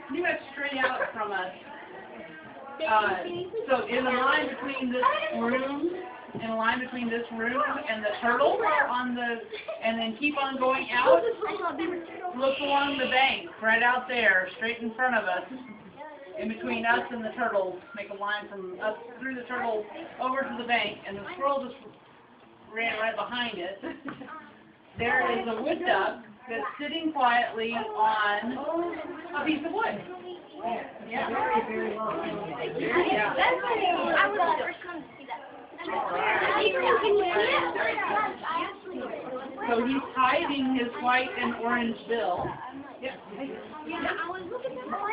pretty much straight out from us. So in the line between this room, and the turtle on the, and then keep on going out. Look along the bank, right out there, straight in front of us. In between us and the turtles, make a line from us through the turtles over to the bank, and the squirrel just ran right behind it. There is a wood duck that's sitting quietly on a piece of wood. Yeah. Very long. Yeah. I was the first one to see that. So he's hiding his white and orange bill. Yeah. I was looking at my